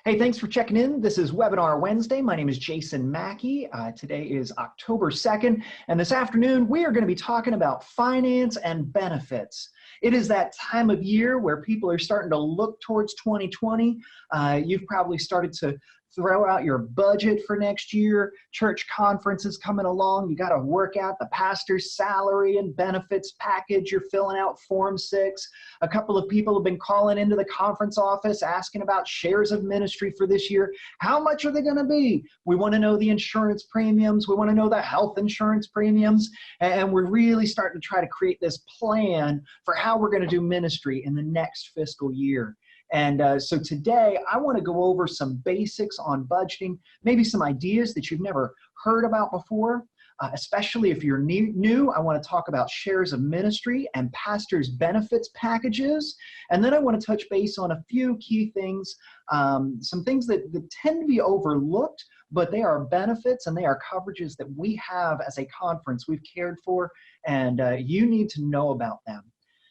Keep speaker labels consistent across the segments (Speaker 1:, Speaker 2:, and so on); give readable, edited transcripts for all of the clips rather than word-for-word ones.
Speaker 1: Hey, thanks for checking in. This is Webinar Wednesday. My name is Jason Mackey. Today is October 2nd, and this afternoon we are going to be talking about finance and benefits. It is that time of year where people are starting to look towards 2020. You've probably started to throw out your budget for next year. Church conferences coming along. You got to work out the pastor's salary and benefits package. You're filling out Form 6. A couple of people have been calling into the conference office asking about shares of ministry for this year. How much are they going to be? We want to know the insurance premiums. We want to know the health insurance premiums. And we're really starting to try to create this plan for how we're going to do ministry in the next fiscal year. And so today, I want to go over some basics on budgeting, maybe some ideas that you've never heard about before, especially if you're new. I want to talk about shares of ministry and pastors' benefits packages. And then I want to touch base on a few key things, some things that tend to be overlooked, but they are benefits and they are coverages that we have as a conference we've cared for, and you need to know about them.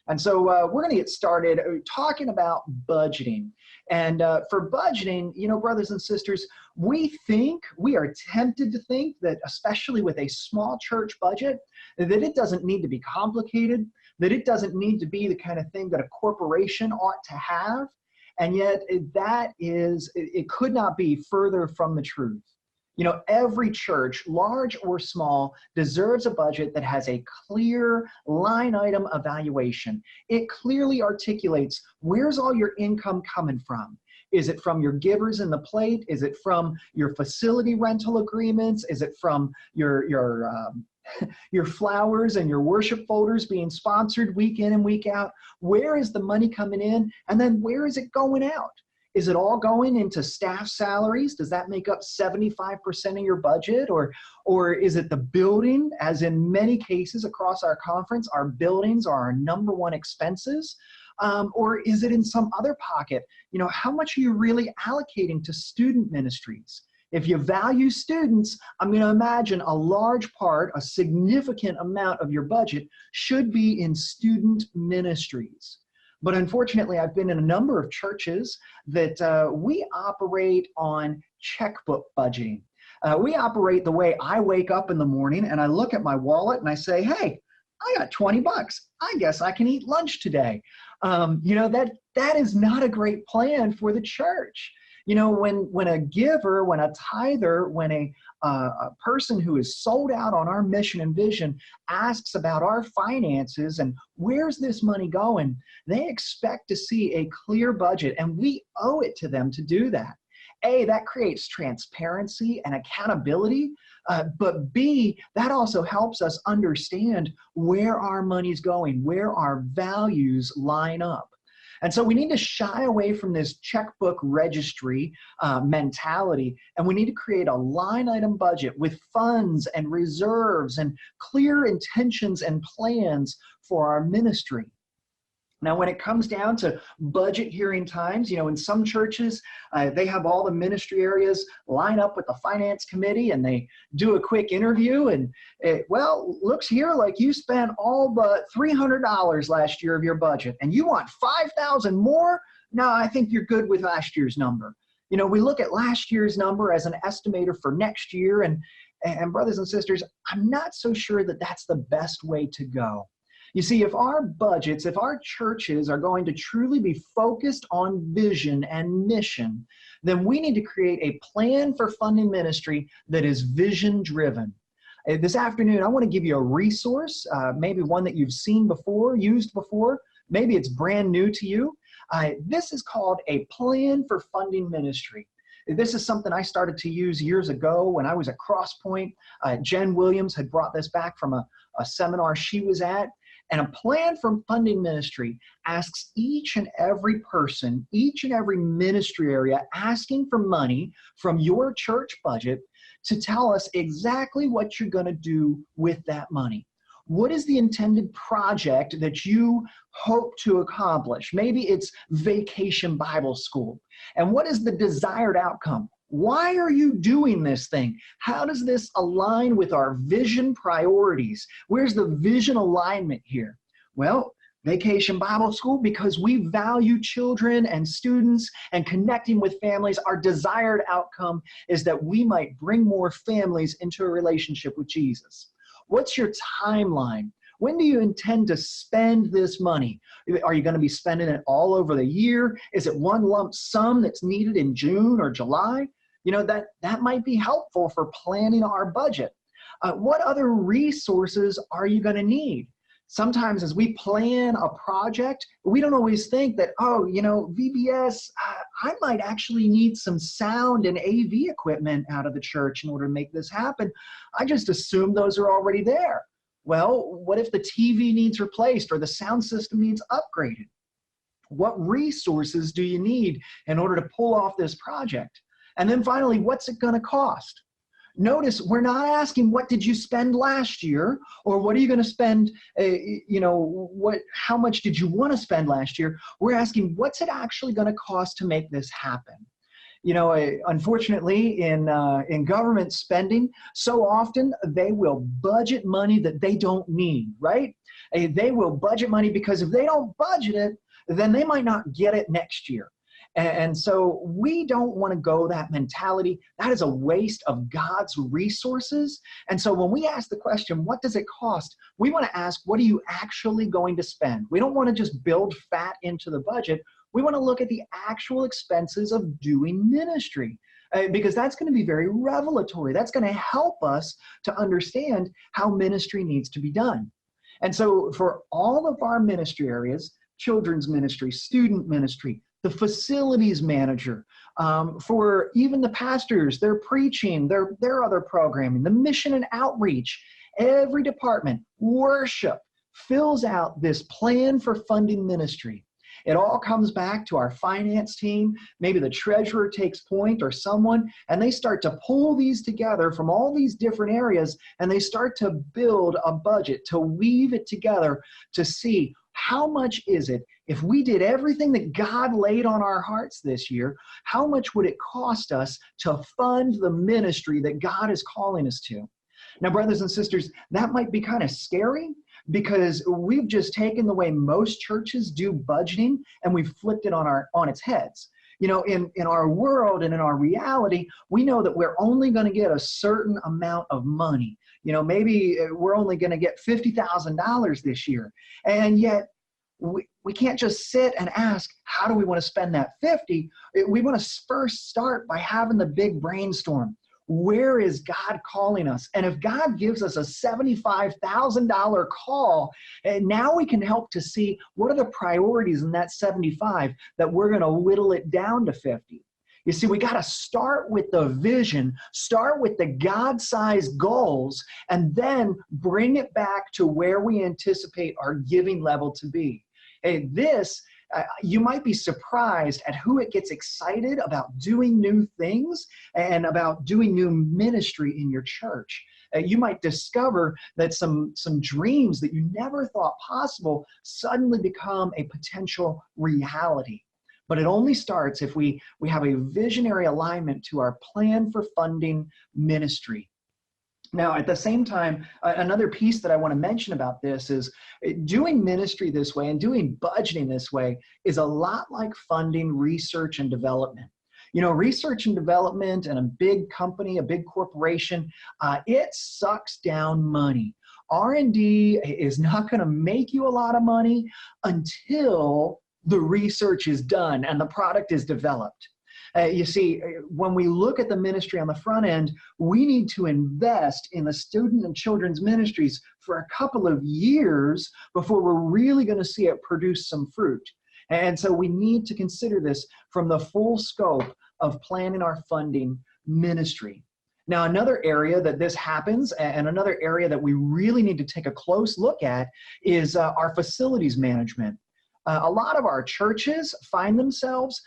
Speaker 1: And so we're going to get started talking about budgeting. And for budgeting, you know, brothers and sisters, we are tempted to think that, especially with a small church budget, that it doesn't need to be complicated, that it doesn't need to be the kind of thing that a corporation ought to have. And yet it could not be further from the truth. You know, every church, large or small, deserves a budget that has a clear line item evaluation. It clearly articulates, where's all your income coming from? Is it from your givers in the plate? Is it from your facility rental agreements? Is it from your flowers and your worship folders being sponsored week in and week out? Where is the money coming in? And then where is it going out? Is it all going into staff salaries? Does that make up 75% of your budget? Or is it the building, as in many cases across our conference, our buildings are our number one expenses? Or is it in some other pocket? You know, how much are you really allocating to student ministries? If you value students, I'm going to imagine a large part, a significant amount of your budget should be in student ministries. But unfortunately, I've been in a number of churches that we operate on checkbook budgeting. We operate the way I wake up in the morning and I look at my wallet and I say, hey, I got 20 bucks. I guess I can eat lunch today. You know, that is not a great plan for the church. You know, when a giver, when a tither, when a person who is sold out on our mission and vision asks about our finances and where's this money going, they expect to see a clear budget, and we owe it to them to do that. A, that creates transparency and accountability, but B, that also helps us understand where our money's going, where our values line up. And so we need to shy away from this checkbook registry mentality, and we need to create a line item budget with funds and reserves and clear intentions and plans for our ministry. Now, when it comes down to budget hearing times, you know, in some churches, they have all the ministry areas line up with the finance committee and they do a quick interview and, well, looks here like you spent all but $300 last year of your budget and you want $5,000 more? No, I think you're good with last year's number. You know, we look at last year's number as an estimator for next year, and brothers and sisters, I'm not so sure that that's the best way to go. You see, if our budgets, if our churches are going to truly be focused on vision and mission, then we need to create a plan for funding ministry that is vision-driven. This afternoon, I want to give you a resource, maybe one that you've seen before, used before. Maybe it's brand new to you. This is called a plan for funding ministry. This is something I started to use years ago when I was at Crosspoint. Jen Williams had brought this back from a seminar she was at. And a plan for funding ministry asks each and every person, each and every ministry area asking for money from your church budget to tell us exactly what you're going to do with that money. What is the intended project that you hope to accomplish? Maybe it's Vacation Bible School. And what is the desired outcome? Why are you doing this thing? How does this align with our vision priorities? Where's the vision alignment here? Well, Vacation Bible School, because we value children and students and connecting with families. Our desired outcome is that we might bring more families into a relationship with Jesus. What's your timeline? When do you intend to spend this money? Are you going to be spending it all over the year? Is it one lump sum that's needed in June or July? You know, that might be helpful for planning our budget. What other resources are you going to need? Sometimes as we plan a project, we don't always think that, oh, you know, VBS, I might actually need some sound and AV equipment out of the church in order to make this happen. I just assume those are already there. Well, what if the TV needs replaced or the sound system needs upgraded? What resources do you need in order to pull off this project? And then finally, what's it going to cost? Notice we're not asking what did you spend last year, or what are you going to spend, how much did you want to spend last year? We're asking what's it actually going to cost to make this happen? You know, unfortunately in government spending, so often they will budget money that they don't need, right? They will budget money because if they don't budget it, then they might not get it next year. And so we don't want to go that mentality. That is a waste of God's resources. And so when we ask the question, what does it cost? We want to ask, what are you actually going to spend? We don't want to just build fat into the budget. We want to look at the actual expenses of doing ministry, because that's going to be very revelatory. That's going to help us to understand how ministry needs to be done. And so for all of our ministry areas, children's ministry, student ministry, the facilities manager, for even the pastors, their preaching, their other programming, the mission and outreach, every department, worship, fills out this plan for funding ministry. It all comes back to our finance team. Maybe the treasurer takes point or someone, and they start to pull these together from all these different areas, and they start to build a budget, to weave it together to see how much is it. If we did everything that God laid on our hearts this year, how much would it cost us to fund the ministry that God is calling us to? Now, brothers and sisters, that might be kind of scary, because we've just taken the way most churches do budgeting and we've flipped it on its heads. You know, in our world and in our reality, we know that we're only going to get a certain amount of money. You know, maybe we're only going to get $50,000 this year. And yet we can't just sit and ask, how do we want to spend that 50? We want to first start by having the big brainstorm. Where is God calling us? And if God gives us a $75,000 call, and now we can help to see what are the priorities in that 75 that we're going to whittle it down to 50. You see, we got to start with the vision, start with the God-sized goals, and then bring it back to where we anticipate our giving level to be. You might be surprised at who it gets excited about doing new things and about doing new ministry in your church. You might discover that some dreams that you never thought possible suddenly become a potential reality. But it only starts if we have a visionary alignment to our plan for funding ministry. Now, at the same time, another piece that I want to mention about this is doing ministry this way and doing budgeting this way is a lot like funding research and development. You know, research and development in a big company, a big corporation, it sucks down money. R&D is not going to make you a lot of money until the research is done and the product is developed. You see, when we look at the ministry on the front end, we need to invest in the student and children's ministries for a couple of years before we're really going to see it produce some fruit. And so we need to consider this from the full scope of planning our funding ministry. Now, another area that this happens, and another area that we really need to take a close look at, is our facilities management. A lot of our churches find themselves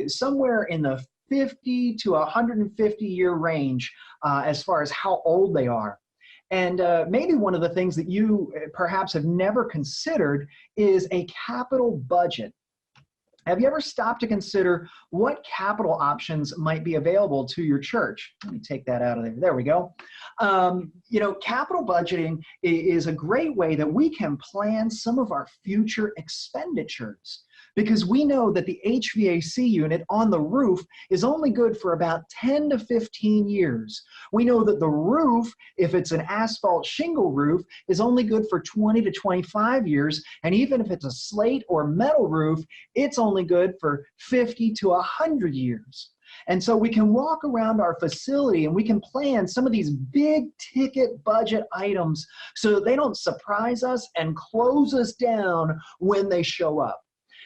Speaker 1: somewhere in the 50 to 150 year range as far as how old they are. And maybe one of the things that you perhaps have never considered is a capital budget. Have you ever stopped to consider what capital options might be available to your church? Let me take that out of there. There we go. Capital budgeting is a great way that we can plan some of our future expenditures, because we know that the HVAC unit on the roof is only good for about 10 to 15 years. We know that the roof, if it's an asphalt shingle roof, is only good for 20 to 25 years. And even if it's a slate or metal roof, it's only good for 50 to 100 years. And so we can walk around our facility and we can plan some of these big ticket budget items so that they don't surprise us and close us down when they show up.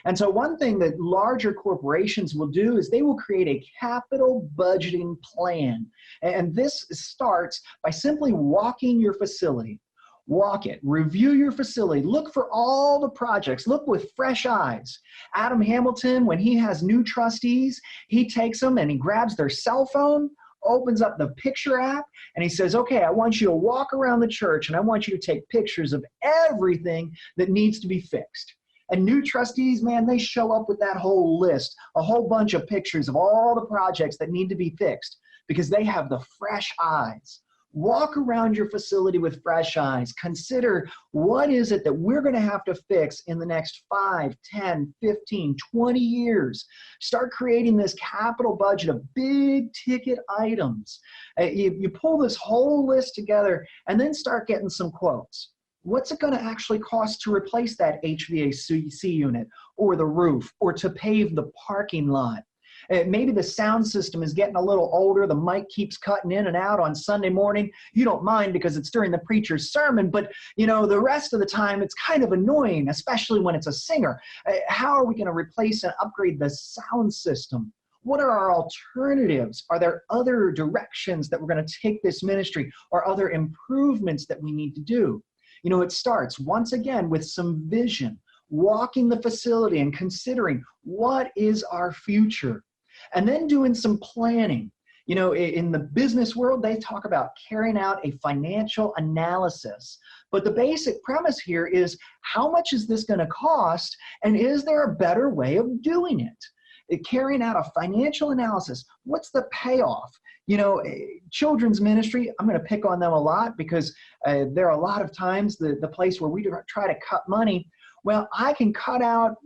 Speaker 1: And so one thing that larger corporations will do is they will create a capital budgeting plan. And this starts by simply walking your facility. Walk it, review your facility, look for all the projects, look with fresh eyes. Adam Hamilton, when he has new trustees, he takes them and he grabs their cell phone, opens up the picture app, and he says, okay, I want you to walk around the church and I want you to take pictures of everything that needs to be fixed. And new trustees, man, they show up with that whole list, a whole bunch of pictures of all the projects that need to be fixed because they have the fresh eyes. Walk around your facility with fresh eyes. Consider, what is it that we're going to have to fix in the next 5, 10, 15, 20 years? Start creating this capital budget of big ticket items. You pull this whole list together and then start getting some quotes. What's it going to actually cost to replace that HVAC unit or the roof or to pave the parking lot? Maybe the sound system is getting a little older. The mic keeps cutting in and out on Sunday morning. You don't mind because it's during the preacher's sermon, but the rest of the time it's kind of annoying, especially when it's a singer. How are we going to replace and upgrade the sound system? What are our alternatives? Are there other directions that we're going to take this ministry or other improvements that we need to do? It starts once again with some vision, walking the facility and considering what is our future. And then doing some planning. In the business world, they talk about carrying out a financial analysis. But the basic premise here is, how much is this going to cost? And is there a better way of doing it? Carrying out a financial analysis. What's the payoff? Children's ministry, I'm going to pick on them a lot because there are a lot of times the place where we try to cut money. Well, I can cut out,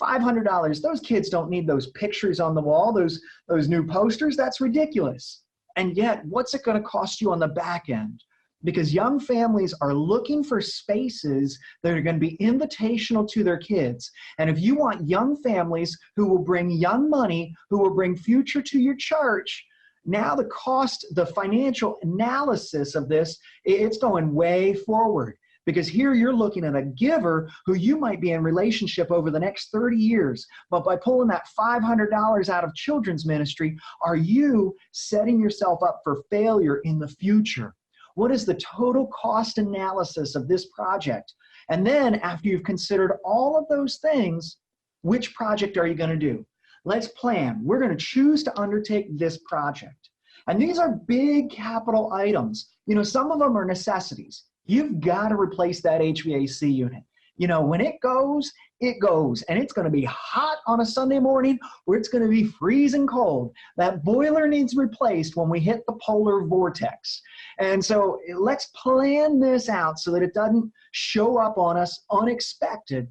Speaker 1: $500. Those kids don't need those pictures on the wall, those new posters. That's ridiculous. And yet, what's it going to cost you on the back end? Because young families are looking for spaces that are going to be invitational to their kids. And if you want young families who will bring young money, who will bring future to your church, now the cost, the financial analysis of this, it's going way forward. Because here you're looking at a giver who you might be in relationship over the next 30 years. But by pulling that $500 out of children's ministry, are you setting yourself up for failure in the future? What is the total cost analysis of this project? And then after you've considered all of those things, which project are you going to do? Let's plan. We're going to choose to undertake this project. And these are big capital items. Some of them are necessities. You've got to replace that HVAC unit. When it goes, and it's going to be hot on a Sunday morning or it's going to be freezing cold. That boiler needs replaced when we hit the polar vortex. And so let's plan this out so that it doesn't show up on us unexpected.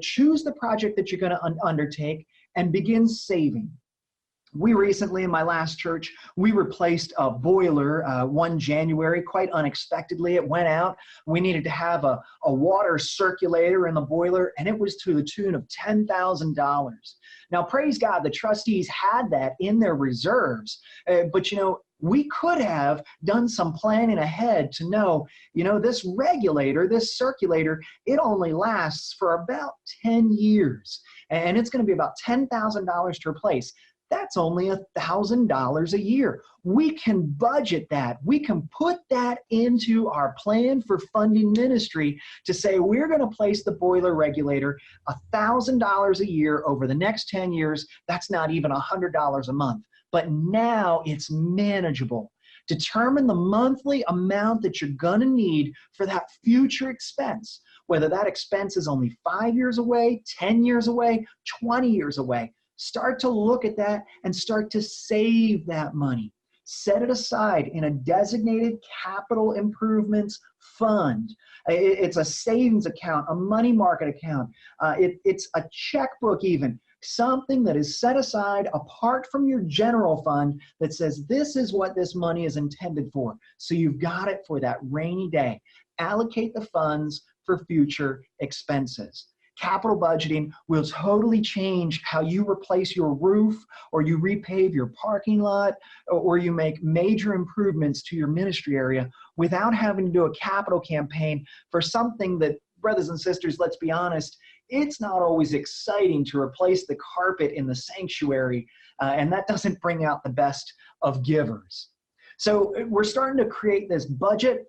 Speaker 1: Choose the project that you're going to undertake and begin saving. We recently, in my last church, we replaced a boiler one January, quite unexpectedly. It went out. We needed to have a water circulator in the boiler, and it was to the tune of $10,000. Now, praise God, the trustees had that in their reserves. But we could have done some planning ahead to know, this regulator, this circulator, it only lasts for about 10 years. And it's going to be about $10,000 to replace. That's only $1,000 a year. We can budget that. We can put that into our plan for funding ministry to say we're going to place the boiler regulator $1,000 a year over the next 10 years. That's not even $100 a month. But now it's manageable. Determine the monthly amount that you're going to need for that future expense. whether that expense is only 5 years away, 10 years away, 20 years away. Start to look at that and start to save that money. Set it aside in a designated capital improvements fund. It's a savings account, a money market account. It's a checkbook even, something that is set aside apart from your general fund that says this is what this money is intended for. So you've got it for that rainy day. Allocate the funds for future expenses. Capital budgeting will totally change how you replace your roof, or you repave your parking lot, or you make major improvements to your ministry area without having to do a capital campaign for something that, brothers and sisters, let's be honest, it's not always exciting to replace the carpet in the sanctuary, and that doesn't bring out the best of givers. So we're starting to create this budget,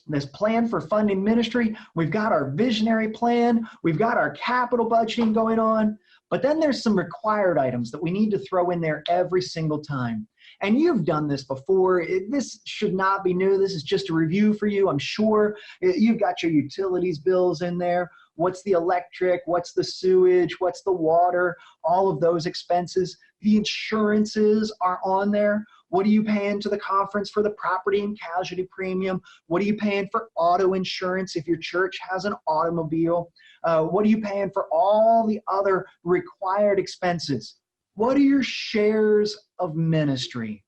Speaker 1: this plan for funding ministry. We've got our visionary plan. We've got our capital budgeting going on. But then there's some required items that we need to throw in there every single time. And you've done this before. This should not be new. This is just a review for you. I'm sure you've got your utilities bills in there. What's the electric? What's the sewage? What's the water? All of those expenses. The insurances are on there. What are you paying to the conference for the property and casualty premium? What are you paying for auto insurance if your church has an automobile? What are you paying for all the other required expenses? What are your shares of ministry?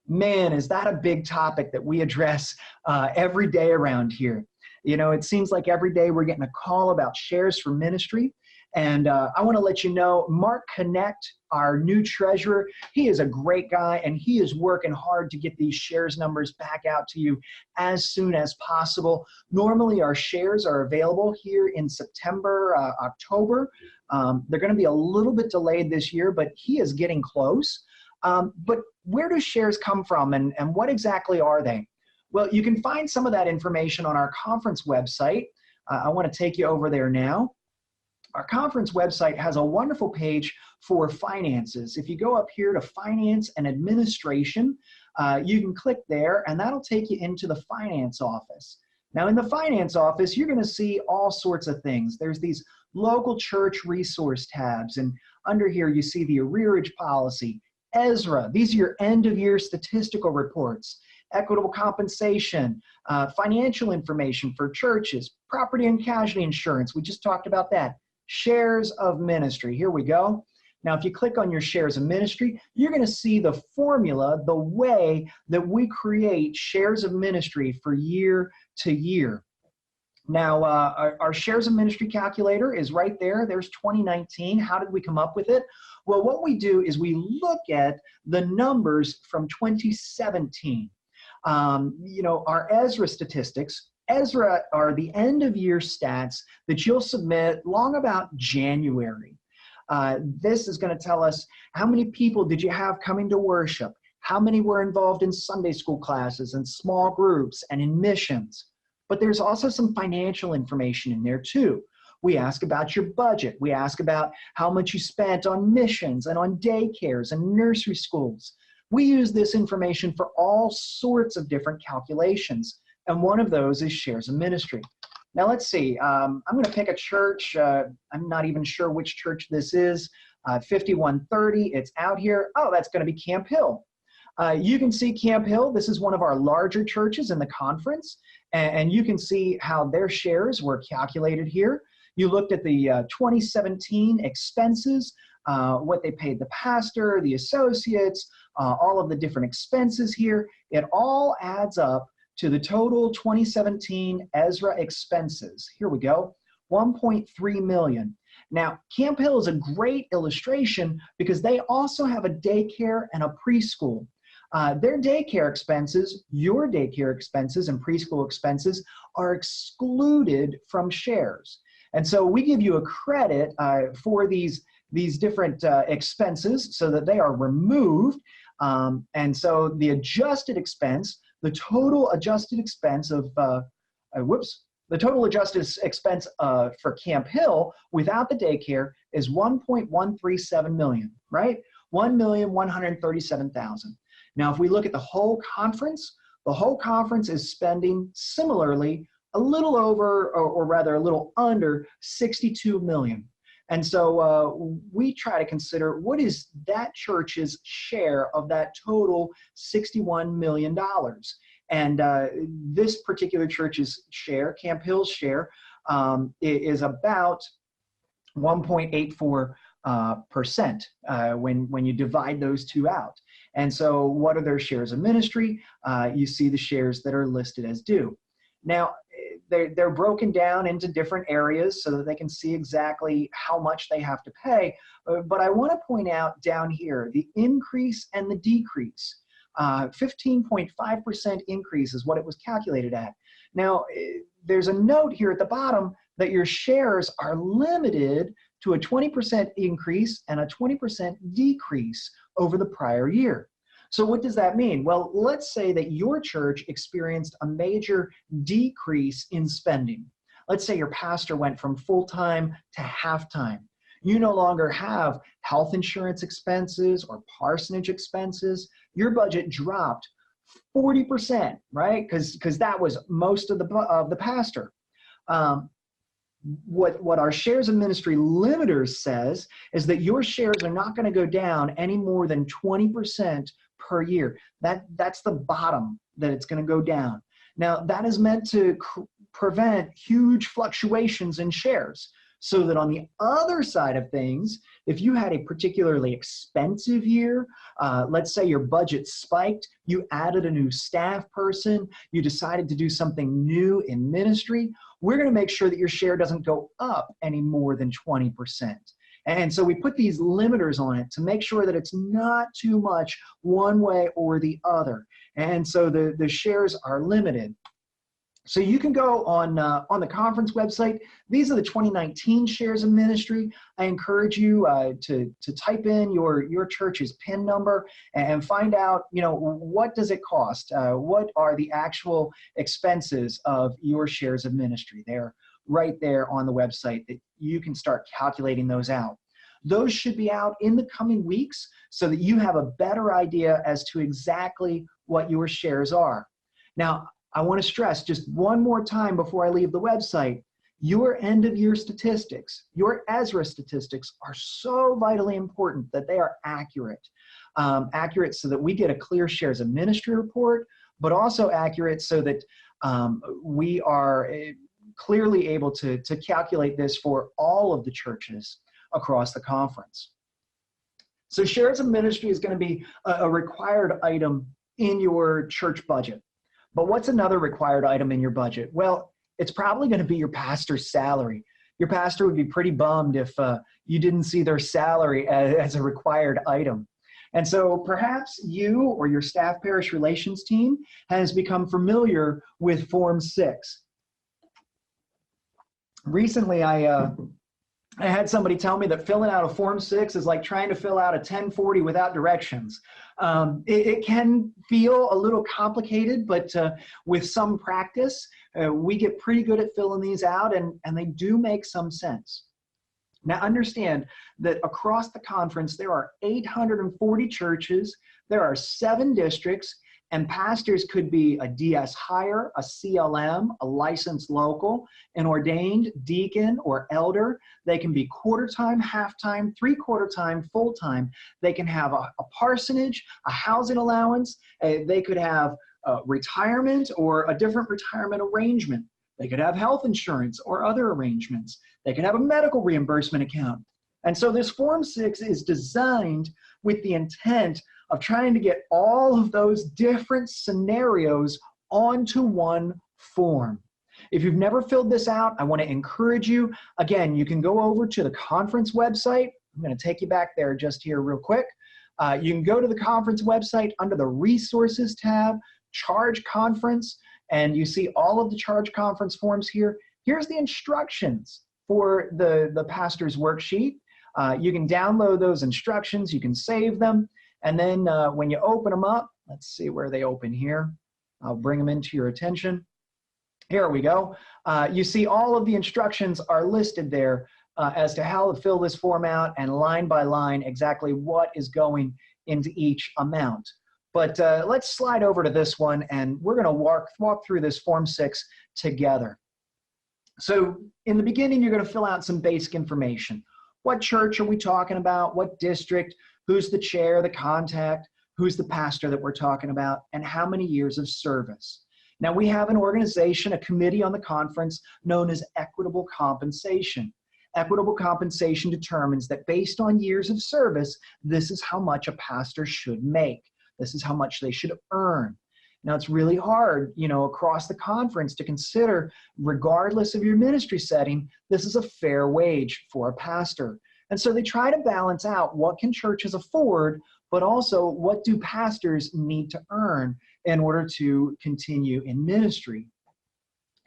Speaker 1: Man, is that a big topic that we address every day around here. You know, it seems like every day we're getting a call about shares for ministry. And I want to let you know, Mark Connect, our new treasurer, he is a great guy, and he is working hard to get these shares numbers back out to you as soon as possible. Normally, our shares are available here in September, October. They're going to be a little bit delayed this year, but he is getting close. But where do shares come from, and what exactly are they? Well, you can find some of that information on our conference website. I want to take you over there now. Our conference website has a wonderful page for finances. If you go up here to Finance and Administration, you can click there, and that'll take you into the finance office. Now, in the finance office, you're going to see all sorts of things. There's these local church resource tabs, and under here you see the arrearage policy, Ezra. These are your end-of-year statistical reports. Equitable compensation, financial information for churches, property and casualty insurance. We just talked about that. Shares of ministry. Here we go. Now, if you click on your shares of ministry, you're going to see the formula, the way that we create shares of ministry for year to year. Now, our shares of ministry calculator is right there. There's 2019. How did we come up with it? Well, what we do is we look at the numbers from 2017. You know, our Ezra statistics, Ezra are the end of year stats that you'll submit long about January. This is going to tell us how many people did you have coming to worship, how many were involved in Sunday school classes and small groups and in missions. But there's also some financial information in there too. We ask about your budget. We ask about how much you spent on missions and on daycares and nursery schools. We use this information for all sorts of different calculations, and one of those is shares of ministry. Now let's see, I'm going to pick a church. I'm not even sure which church this is. 5130, it's out here. Oh, that's going to be Camp Hill. You can see Camp Hill. This is one of our larger churches in the conference, and you can see how their shares were calculated here. You looked at the 2017 expenses, what they paid the pastor, the associates, all of the different expenses here. It all adds up to the total 2017 Ezra expenses. Here we go, 1.3 million. Now, Camp Hill is a great illustration because they also have a daycare and a preschool. Their daycare expenses, your daycare expenses and preschool expenses are excluded from shares. And so we give you a credit for these different expenses so that they are removed. And so the adjusted expense, the total adjusted expense of, the total adjusted expense for Camp Hill without the daycare is 1.137 million, right? 1,137,000. Now, if we look at the whole conference is spending similarly a little over, or rather a little under 62 million. And so we try to consider what is that church's share of that total $61 million. And this particular church's share, Camp Hill's share, is about 1.84% when you divide those two out. And so what are their shares of ministry? You see the shares that are listed as due. Now, they're broken down into different areas so that they can see exactly how much they have to pay. But I want to point out down here, the increase and the decrease. 15.5% increase is what it was calculated at. Now, there's a note here at the bottom that your shares are limited to a 20% increase and a 20% decrease over the prior year. So what does that mean? Well, let's say that your church experienced a major decrease in spending. Let's say your pastor went from full-time to half-time. You no longer have health insurance expenses or parsonage expenses. Your budget dropped 40%, right? Because that was most of the pastor. What our shares of ministry limiters says is that your shares are not going to go down any more than 20% per year. That's the bottom that it's going to go down. Now, that is meant to prevent huge fluctuations in shares, so that on the other side of things, if you had a particularly expensive year, let's say your budget spiked, you added a new staff person, you decided to do something new in ministry, we're going to make sure that your share doesn't go up any more than 20%. And so we put these limiters on it to make sure that it's not too much one way or the other. And so the shares are limited. So you can go on the conference website. These are the 2019 shares of ministry. I encourage you to type in your church's PIN number and find out, what does it cost? What are the actual expenses of your shares of ministry? They're right there on the website that you can start calculating those out. Those should be out in the coming weeks so that you have a better idea as to exactly what your shares are. Now, I want to stress just one more time before I leave the website, your end of year statistics, your Ezra statistics are so vitally important that they are accurate. Accurate so that we get a clear shares of ministry report, but also accurate so that we are clearly able to calculate this for all of the churches across the conference. So shares of ministry is going to be a required item in your church budget. But what's another required item in your budget? Well, it's probably going to be your pastor's salary. Your pastor would be pretty bummed if you didn't see their salary as a required item. And so perhaps you or your staff parish relations team has become familiar with Form 6. Recently, I had somebody tell me that filling out a Form 6 is like trying to fill out a 1040 without directions. It can feel a little complicated, but with some practice, we get pretty good at filling these out, and they do make some sense. Now, understand that across the conference, there are 840 churches, there are 7 districts, and pastors could be a DS hire, a CLM, a licensed local, an ordained deacon or elder. They can be quarter-time, half-time, three-quarter-time, full-time. They can have a parsonage, a housing allowance. They could have retirement or a different retirement arrangement. They could have health insurance or other arrangements. They could have a medical reimbursement account. And so this Form 6 is designed with the intent of trying to get all of those different scenarios onto one form. If you've never filled this out, I want to encourage you. Again, you can go over to the conference website. I'm going to take you back there just here real quick. You can go to the conference website under the Resources tab, Charge Conference, and you see all of the Charge Conference forms here. Here's the instructions for the pastor's worksheet. You can download those instructions. You can save them. And then when you open them up, let's see where they open here. I'll bring them into your attention. Here we go. You see all of the instructions are listed there as to how to fill this form out, and line by line exactly what is going into each amount. But let's slide over to this one, and we're going to walk through this Form 6 together. So in the beginning, you're going to fill out some basic information. What church are we talking about? What district? Who's the chair, the contact? Who's the pastor that we're talking about? And how many years of service? Now, we have an organization, a committee on the conference known as Equitable Compensation. Equitable compensation determines that based on years of service, this is how much a pastor should make. This is how much they should earn. Now, it's really hard, across the conference to consider, regardless of your ministry setting, this is a fair wage for a pastor. And so they try to balance out what can churches afford, but also what do pastors need to earn in order to continue in ministry.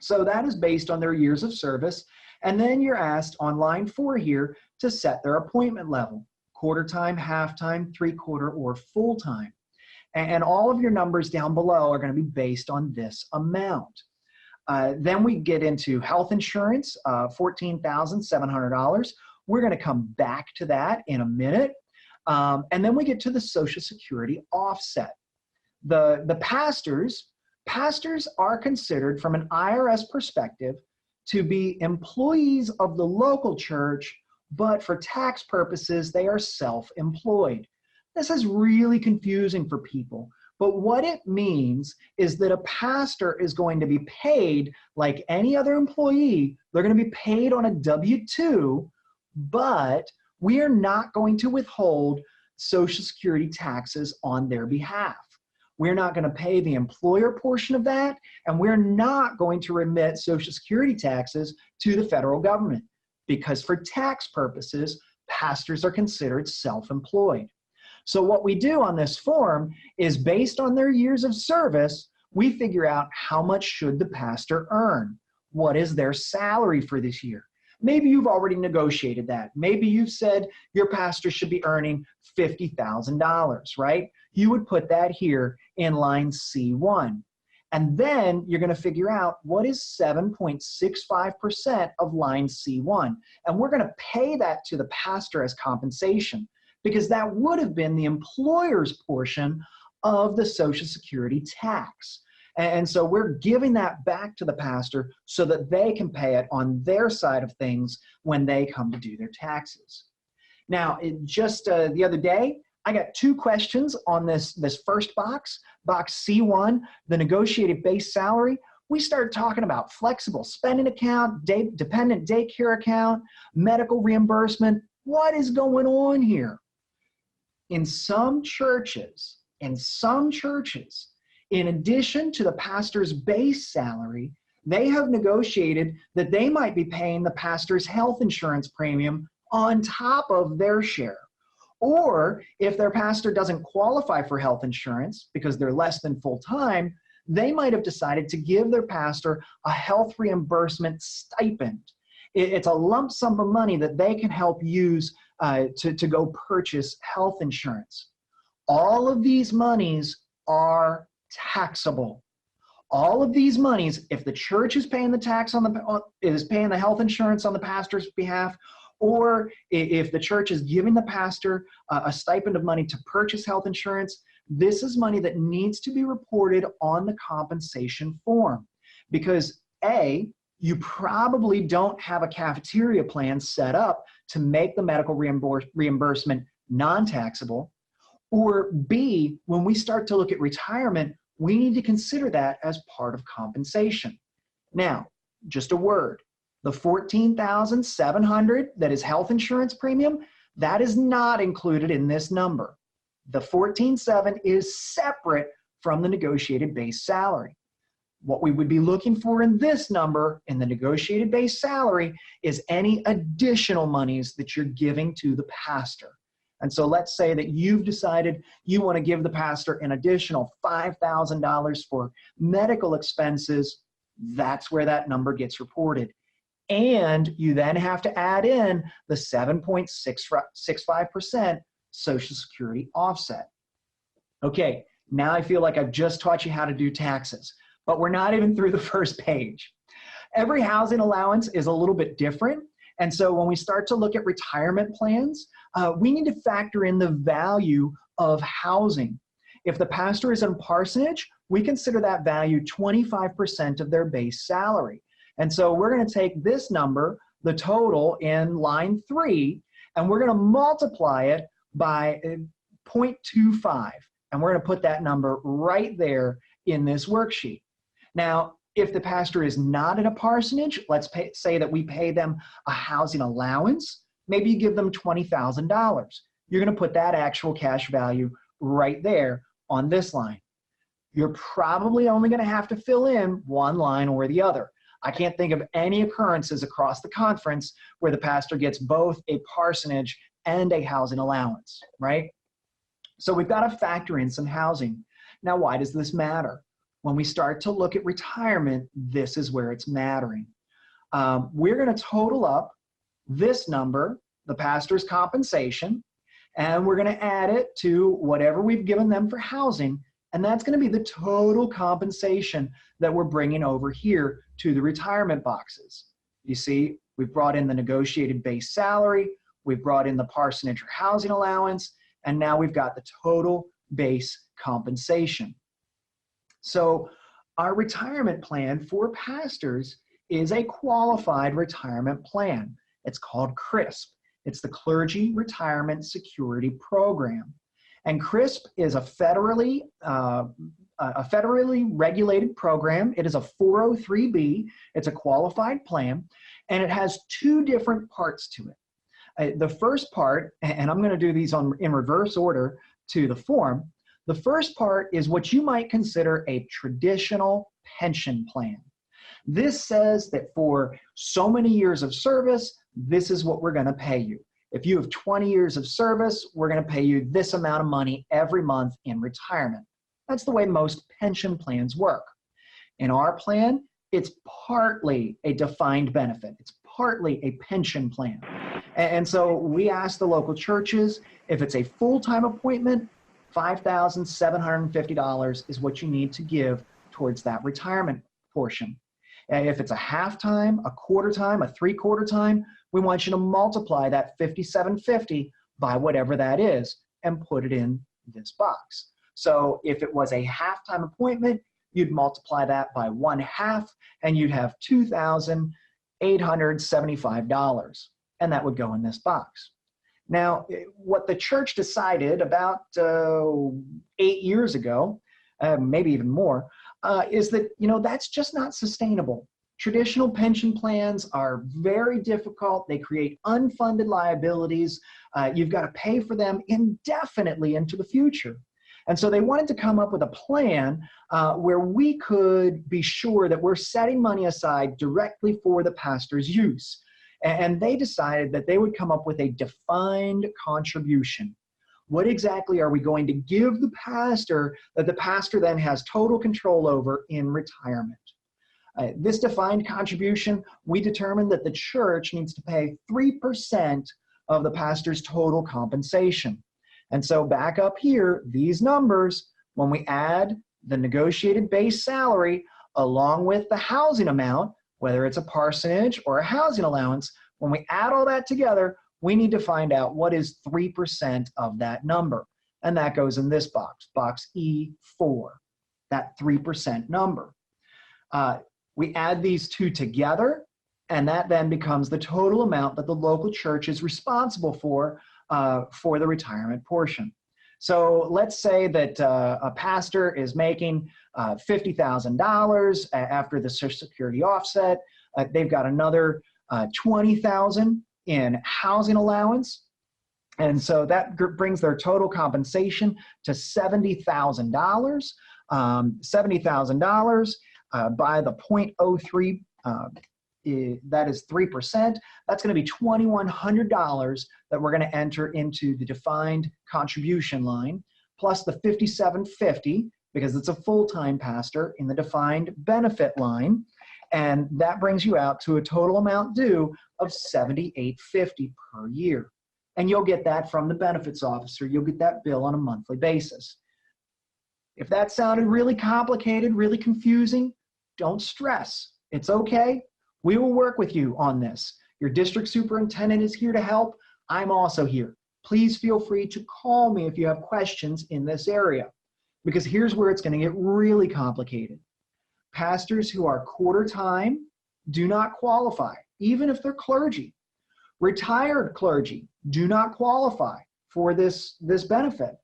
Speaker 1: So that is based on their years of service. And then you're asked on line 4 here to set their appointment level, quarter time, half time, 3/4, or full time. And all of your numbers down below are going to be based on this amount. Then we get into health insurance, $14,700. We're going to come back to that in a minute. And then we get to the Social Security offset. The pastors are considered from an IRS perspective to be employees of the local church, but for tax purposes, they are self-employed. This is really confusing for people, but what it means is that a pastor is going to be paid like any other employee. They're going to be paid on a W-2, but we are not going to withhold Social Security taxes on their behalf. We're not going to pay the employer portion of that, and we're not going to remit Social Security taxes to the federal government because for tax purposes, pastors are considered self-employed. So what we do on this form is based on their years of service, we figure out how much should the pastor earn? What is their salary for this year? Maybe you've already negotiated that. Maybe you've said your pastor should be earning $50,000, right? You would put that here in line C1. And then you're going to figure out what is 7.65% of line C1. And we're going to pay that to the pastor as compensation, because that would have been the employer's portion of the Social Security tax. And so we're giving that back to the pastor so that they can pay it on their side of things when they come to do their taxes. Now, just the other day, I got 2 questions on this first box, box C1, the negotiated base salary. We started talking about flexible spending account, dependent daycare account, medical reimbursement. What is going on here? In some churches, in addition to the pastor's base salary, they have negotiated that they might be paying the pastor's health insurance premium on top of their share. Or if their pastor doesn't qualify for health insurance because they're less than full-time, they might have decided to give their pastor a health reimbursement stipend. It's a lump sum of money that they can help use to go purchase health insurance. All of these monies are taxable. All of these monies, if the church is paying the tax is paying the health insurance on the pastor's behalf, or if the church is giving the pastor a stipend of money to purchase health insurance, this is money that needs to be reported on the compensation form. Because A, you probably don't have a cafeteria plan set up to make the medical reimbursement non-taxable. Or B, when we start to look at retirement, we need to consider that as part of compensation. Now, just a word, the $14,700 that is health insurance premium, that is not included in this number. The $14,700 is separate from the negotiated base salary. What we would be looking for in this number, in the negotiated base salary, is any additional monies that you're giving to the pastor. And so let's say that you've decided you want to give the pastor an additional $5,000 for medical expenses. That's where that number gets reported. And you then have to add in the 7.65% Social Security offset. Okay, now I feel like I've just taught you how to do taxes, but we're not even through the first page. Every housing allowance is a little bit different. And so when we start to look at retirement plans, we need to factor in the value of housing. If the pastor is in parsonage, we consider that value 25% of their base salary. And so we're going to take this number, the total in line 3, and we're going to multiply it by 0.25. And we're going to put that number right there in this worksheet. Now, if the pastor is not in a parsonage, let's say that we pay them a housing allowance, maybe you give them $20,000. You're going to put that actual cash value right there on this line. You're probably only going to have to fill in one line or the other. I can't think of any occurrences across the conference where the pastor gets both a parsonage and a housing allowance, right? So we've got to factor in some housing. Now, why does this matter? When we start to look at retirement, this is where it's mattering. We're going to total up this number, the pastor's compensation, and we're going to add it to whatever we've given them for housing, and that's going to be the total compensation that we're bringing over here to the retirement boxes. You see, we've brought in the negotiated base salary, we've brought in the parsonage or housing allowance, and now we've got the total base compensation. So our retirement plan for pastors is a qualified retirement plan. It's called CRISP. It's the Clergy Retirement Security Program. And CRISP is a federally regulated program. It is a 403B. It's a qualified plan, and it has 2 different parts to it. The first part, and I'm going to do these in reverse order to the form. The first part is what you might consider a traditional pension plan. This says that for so many years of service, this is what we're going to pay you. If you have 20 years of service, we're going to pay you this amount of money every month in retirement. That's the way most pension plans work. In our plan, it's partly a defined benefit. It's partly a pension plan. And so we ask the local churches, if it's a full-time appointment, $5,750 is what you need to give towards that retirement portion. And if it's a half-time, a quarter-time, a three-quarter-time, we want you to multiply that $5,750 by whatever that is and put it in this box. So if it was a half-time appointment, you'd multiply that by 1/2 and you'd have $2,875, and that would go in this box. Now, what the church decided about 8 years ago, maybe even more, is that, that's just not sustainable. Traditional pension plans are very difficult. They create unfunded liabilities. You've got to pay for them indefinitely into the future. And so they wanted to come up with a plan where we could be sure that we're setting money aside directly for the pastor's use. And they decided that they would come up with a defined contribution. What exactly are we going to give the pastor that the pastor then has total control over in retirement? This defined contribution, we determined that the church needs to pay 3% of the pastor's total compensation. And so back up here, these numbers, when we add the negotiated base salary along with the housing amount, whether it's a parsonage or a housing allowance, when we add all that together, we need to find out what is 3% of that number. And that goes in this box, box E4, that 3% number. We add these two together, and that then becomes the total amount that the local church is responsible for the retirement portion. So let's say that a pastor is making $50,000 after the Social Security offset. They've got another $20,000 in housing allowance. And so that brings their total compensation to $70,000. $70,000 by the 0.03, that is 3%. That's going to be $2,100 that we're going to enter into the defined contribution line, plus the $5,750, because it's a full-time pastor, in the defined benefit line. And that brings you out to a total amount due of $7,850 per year. And you'll get that from the benefits officer. You'll get that bill on a monthly basis. If that sounded really complicated, really confusing, don't stress. It's okay. We will work with you on this. Your district superintendent is here to help. I'm also here. Please feel free to call me if you have questions in this area, because here's where it's going to get really complicated. Pastors who are quarter-time do not qualify, even if they're clergy. Retired clergy do not qualify for this benefit.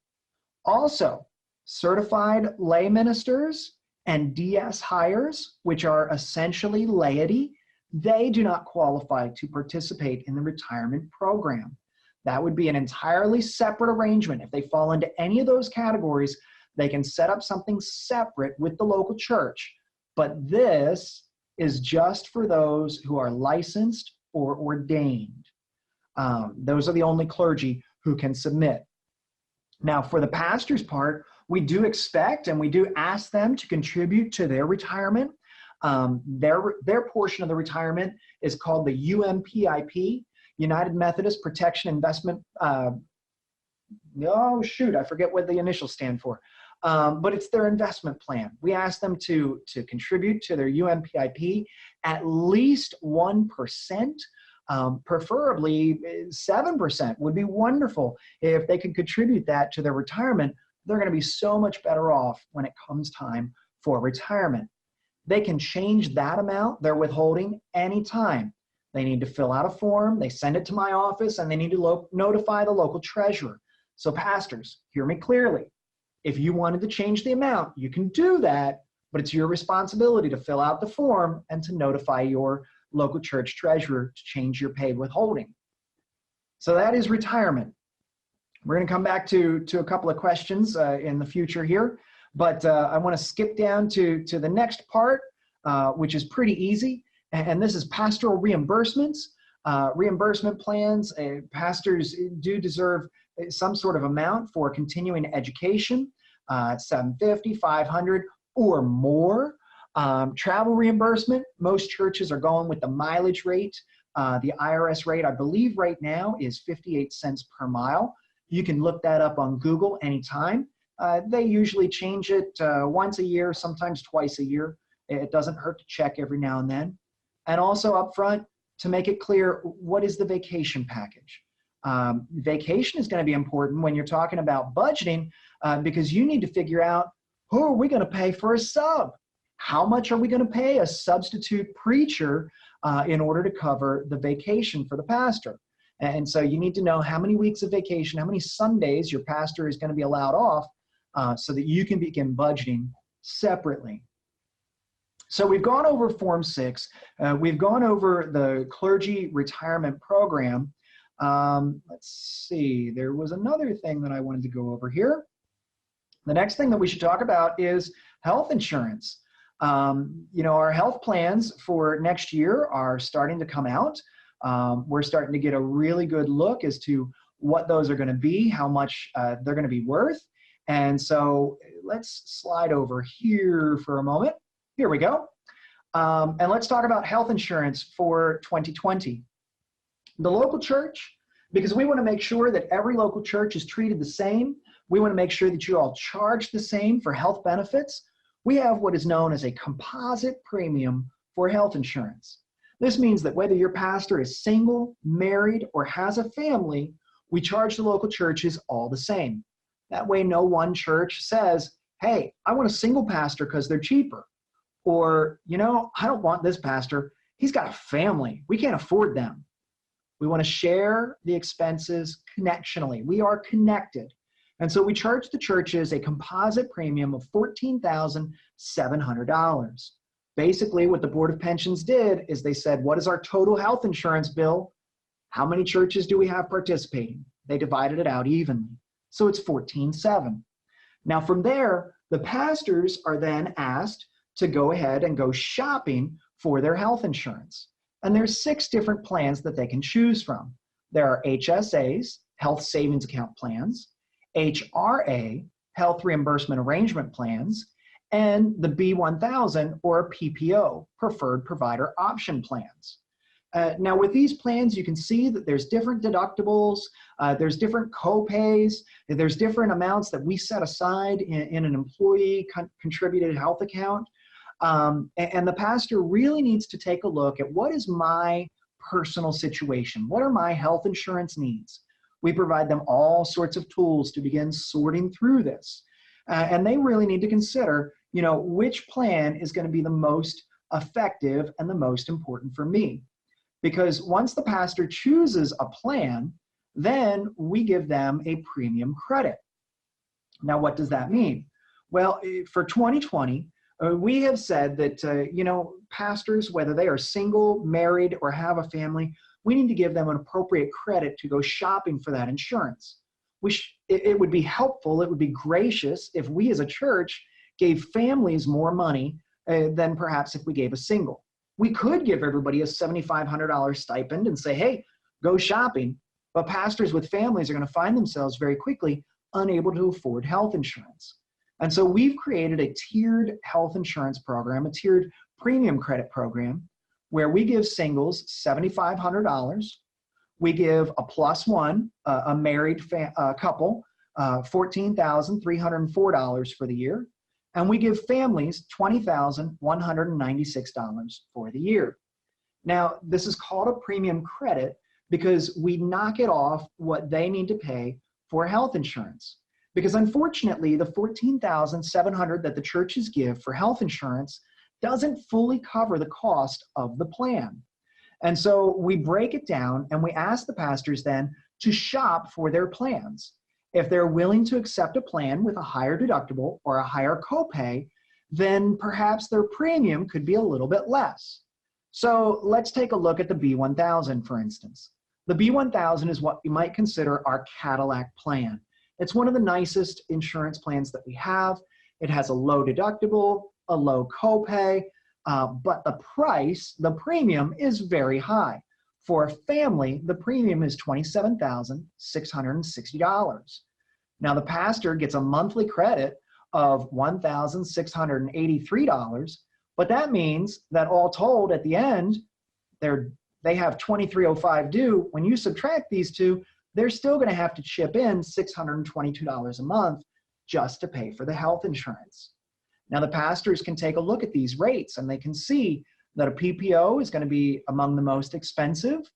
Speaker 1: Also, certified lay ministers and DS hires, which are essentially laity, they do not qualify to participate in the retirement program. That would be an entirely separate arrangement. If they fall into any of those categories, they can set up something separate with the local church. But this is just for those who are licensed or ordained. Those are the only clergy who can submit. Now, for the pastor's part, we do expect and we do ask them to contribute to their retirement. Their portion of the retirement is called the UMPIP, United Methodist Protection Investment. I forget what the initials stand for. But it's their investment plan. We ask them to contribute to their UMPIP at least 1%. Preferably 7% would be wonderful. If they could contribute that to their retirement, they're going to be so much better off when it comes time for retirement. They can change that amount they're withholding anytime. They need to fill out a form, they send it to my office, and they need to notify the local treasurer. So pastors, hear me clearly. If you wanted to change the amount, you can do that, but it's your responsibility to fill out the form and to notify your local church treasurer to change your paid withholding. So that is retirement. We're going to come back to a couple of questions in the future here, but I want to skip down to the next part, which is pretty easy, and this is pastoral reimbursements. Reimbursement plans, pastors do deserve some sort of amount for continuing education, $750, $500 or more. Travel reimbursement, most churches are going with the mileage rate. The IRS rate, I believe right now, is 58 cents per mile. You can look that up on Google anytime. They usually change it once a year, sometimes twice a year. It doesn't hurt to check every now and then. And also up front, to make it clear, what is the vacation package? Vacation is going to be important when you're talking about budgeting because you need to figure out, who are we going to pay for a sub? How much are we going to pay a substitute preacher in order to cover the vacation for the pastor? And so you need to know how many weeks of vacation, how many Sundays your pastor is going to be allowed off so that you can begin budgeting separately. So we've gone over Form 6. We've gone over the clergy retirement program. Let's see, there was another thing that I wanted to go over here. The next thing that we should talk about is health insurance. Our health plans for next year are starting to come out. We're starting to get a really good look as to what those are going to be, how much they're going to be worth. And so let's slide over here for a moment. Here we go. And let's talk about health insurance for 2020. The local church, because we want to make sure that every local church is treated the same. We want to make sure that you all charge the same for health benefits. We have what is known as a composite premium for health insurance. This means that whether your pastor is single, married, or has a family, we charge the local churches all the same. That way, no one church says, hey, I want a single pastor because they're cheaper. Or, I don't want this pastor. He's got a family. We can't afford them. We want to share the expenses connectionally. We are connected. And so we charge the churches a composite premium of $14,700. Basically, what the Board of Pensions did is they said, what is our total health insurance bill? How many churches do we have participating? They divided it out evenly. So it's $14,700. Now from there, the pastors are then asked to go ahead and go shopping for their health insurance. And there's 6 different plans that they can choose from. There are HSAs, health savings account plans, HRA, health reimbursement arrangement plans, and the B1000 or PPO, preferred provider option plans. Now with these plans, you can see that there's different deductibles, there's different co-pays, there's different amounts that we set aside in an employee contributed health account. And the pastor really needs to take a look at what is my personal situation? What are my health insurance needs? We provide them all sorts of tools to begin sorting through this. And they really need to consider, which plan is going to be the most effective, and the most important for me. Because once the pastor chooses a plan, then we give them a premium credit. Now, what does that mean? Well, for 2020, we have said that, pastors, whether they are single, married, or have a family, we need to give them an appropriate credit to go shopping for that insurance. It would be helpful, it would be gracious if we as a church gave families more money than perhaps if we gave a single. We could give everybody a $7,500 stipend and say, hey, go shopping. But pastors with families are going to find themselves very quickly unable to afford health insurance. And so we've created a tiered health insurance program, a tiered premium credit program, where we give singles $7,500. We give a plus one, a married couple, $14,304 for the year. And we give families $20,196 for the year. Now, this is called a premium credit because we knock it off what they need to pay for health insurance. Because unfortunately, the $14,700 that the churches give for health insurance doesn't fully cover the cost of the plan. And so we break it down and we ask the pastors then to shop for their plans. If they're willing to accept a plan with a higher deductible or a higher copay, then perhaps their premium could be a little bit less. So let's take a look at the B1000, for instance. The B1000 is what you might consider our Cadillac plan. It's one of the nicest insurance plans that we have. It has a low deductible, a low copay, but the premium is very high. For a family, the premium is $27,660. Now, the pastor gets a monthly credit of $1,683, but that means that all told, at the end, they have $2,305 due. When you subtract these two, they're still going to have to chip in $622 a month just to pay for the health insurance. Now, the pastors can take a look at these rates and they can see that a PPO is going to be among the most expensive.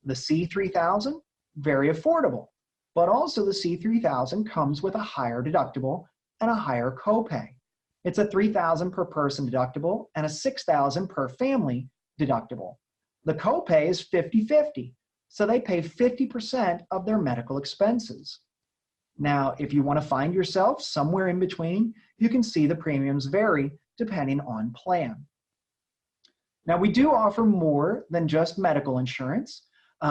Speaker 1: The C3000, very affordable, but also the C3000 comes with a higher deductible and a higher copay. It's a $3,000 per person deductible and a $6,000 per family deductible. The copay is 50-50, so they pay 50% of their medical expenses. Now, if you want to find yourself somewhere in between, you can see the premiums vary depending on plan. Now, we do offer more than just medical insurance.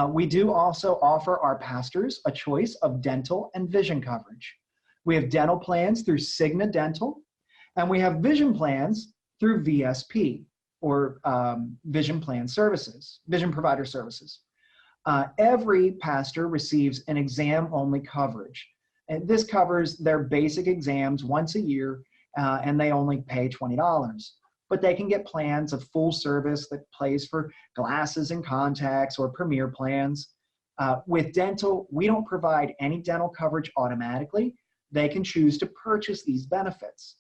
Speaker 1: We do also offer our pastors a choice of dental and vision coverage. We have dental plans through Cigna Dental, and we have vision plans through VSP, or Vision Provider Services. Every pastor receives an exam-only coverage. And this covers their basic exams once a year, and they only pay $20. But they can get plans of full service that pays for glasses and contacts or premier plans. With dental, we don't provide any dental coverage automatically. They can choose to purchase these benefits.